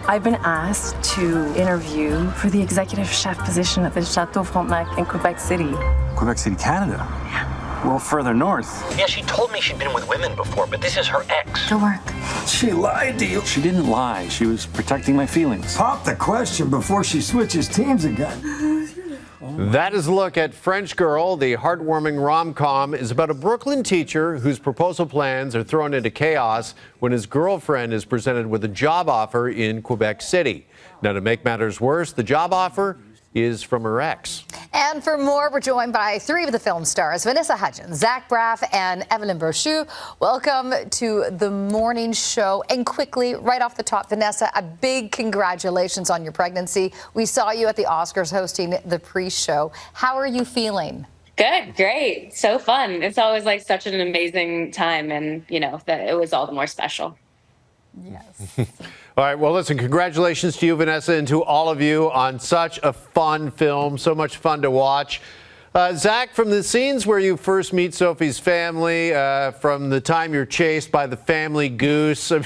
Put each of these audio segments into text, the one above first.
I've been asked to interview for the executive chef position at the Chateau Frontenac in Quebec City. Quebec City, Canada? Yeah. A little further north. Yeah, she told me she'd been with women before, but this is her ex. To work. She lied to you. She didn't lie. She was protecting my feelings. Pop the question before she switches teams again. That is a look at French Girl. The heartwarming rom-com is about a Brooklyn teacher whose proposal plans are thrown into chaos when his girlfriend is presented with a job offer in Quebec City. Now, to make matters worse, the job offer is from her ex. And for more, we're joined by three of the film stars, Vanessa Hudgens, Zack Braff, and Évelyne Brochu. Welcome to the morning show. And quickly, right off the top, Vanessa, a big congratulations on your pregnancy. We saw you at the Oscars hosting the pre-show. How are you feeling? Good, great, so fun. It's always like such an amazing time, and you know that it was all the more special. Yes. All right, well, listen, congratulations to you, Vanessa, and to all of you on such a fun film, so much fun to watch. Zack, from the scenes where you first meet Sophie's family, from the time you're chased by the family goose, I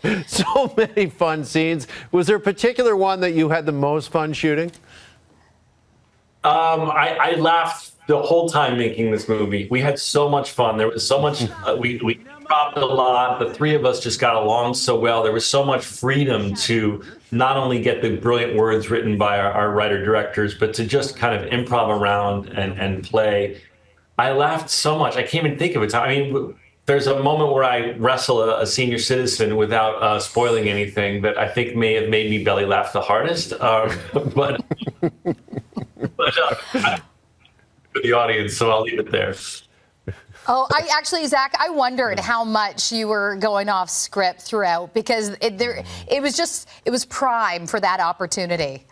mean, so many fun scenes. Was there a particular one that you had the most fun shooting? I laughed the whole time making this movie. We had so much fun. There was so much, we dropped a lot. The three of us just got along so well. There was so much freedom to not only get the brilliant words written by our writer-directors, but to just kind of improv around and play. I laughed so much. I can't even think of it. I mean, there's a moment where I wrestle a senior citizen without spoiling anything that I think may have made me belly laugh the hardest. But for the audience, so I'll leave it there. Oh, Zack, I wondered how much you were going off script throughout, because it was prime for that opportunity.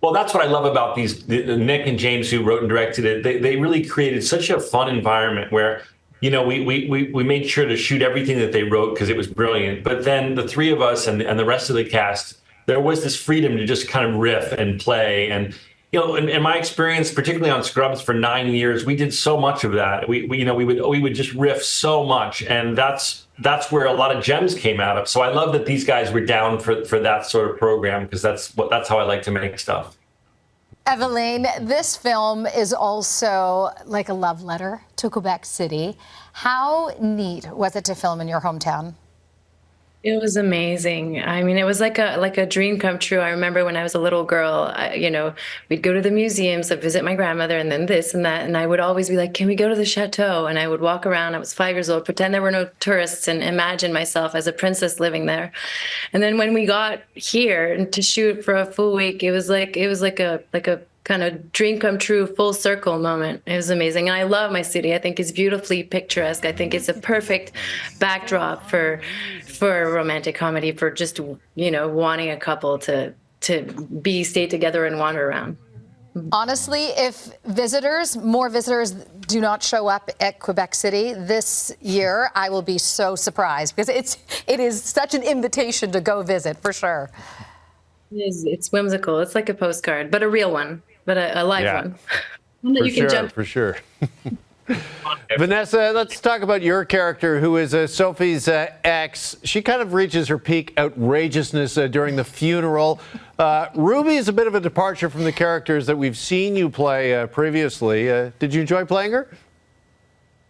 Well, that's what I love about Nick and James, who wrote and directed it. They really created such a fun environment where, you know, we made sure to shoot everything that they wrote because it was brilliant. But then the three of us and the rest of the cast, there was this freedom to just kind of riff and play. And you know, in my experience, particularly on Scrubs for 9 years, we did so much of that. We would just riff so much, and that's where a lot of gems came out of. So I love that these guys were down for that sort of program, because that's how I like to make stuff. Évelyne, this film is also like a love letter to Quebec City. How neat was it to film in your hometown? It was amazing. I mean, it was like a dream come true. I remember when I was a little girl, we'd go to the museums, I'd visit my grandmother, and then this and that. And I would always be like, can we go to the chateau? And I would walk around. I was 5 years old, pretend there were no tourists, and imagine myself as a princess living there. And then when we got here and to shoot for a full week, it was like a kind of dream come true, full circle moment. It was amazing. And I love my city. I think it's beautifully picturesque. I think it's a perfect backdrop for a romantic comedy, for just, you know, wanting a couple to stay together and wander around. Honestly, if more visitors do not show up at Quebec City this year, I will be so surprised, because it is such an invitation to go visit, for sure. It's whimsical. It's like a postcard, but a real one, but a live one. One that you can jump. For sure. Vanessa, let's talk about your character, who is Sophie's ex. She kind of reaches her peak outrageousness during the funeral. Ruby is a bit of a departure from the characters that we've seen you play previously. Did you enjoy playing her?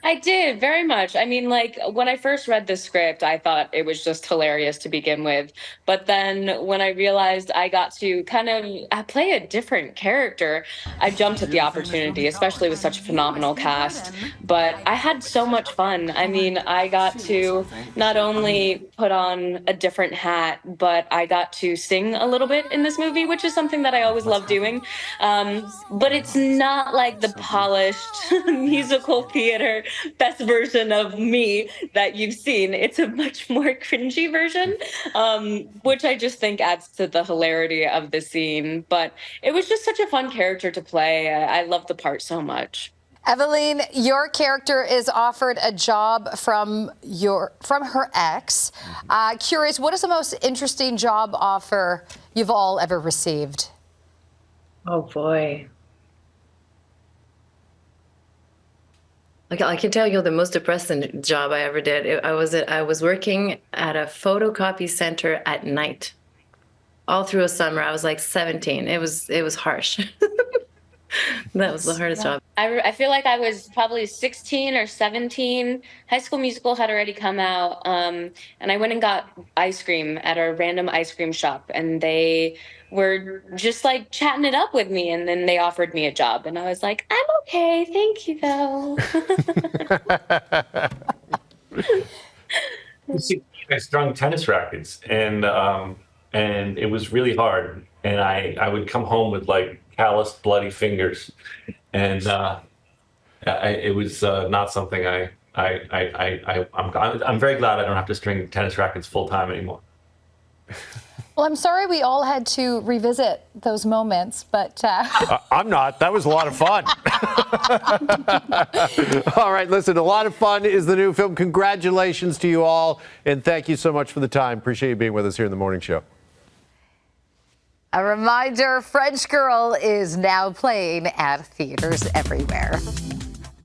I did, very much. I mean, like, when I first read the script, I thought it was just hilarious to begin with. But then when I realized I got to kind of play a different character, I jumped at the opportunity, especially with such a phenomenal cast. But I had so much fun. I mean, I got to not only put on a different hat, but I got to sing a little bit in this movie, which is something that I always love doing. But it's not like the polished musical theater best version of me that you've seen. It's a much more cringy version, which I just think adds to the hilarity of the scene. But it was just such a fun character to play. I love the part so much. Évelyne, your character is offered a job from her ex. Curious, what is the most interesting job offer you've all ever received? Oh boy. Like, I can tell you the most depressing job I ever did. I was working at a photocopy center at night. all through a summer. I was like 17. It was harsh. That was the hardest job. I feel like I was probably 16 or 17. High School Musical had already come out, and I went and got ice cream at a random ice cream shop, and they were just like chatting it up with me, and then they offered me a job, and I was like, I'm okay, thank you though. I strung tennis rackets, and it was really hard, and I would come home with like calloused, bloody fingers, and it was not something I'm very glad I don't have to string tennis rackets full time anymore. Well, I'm sorry we all had to revisit those moments, but... I'm not. That was a lot of fun. All right, listen, A Lot of Fun is the new film. Congratulations to you all, and thank you so much for the time. Appreciate you being with us here in the morning show. A reminder, French Girl is now playing at theaters everywhere.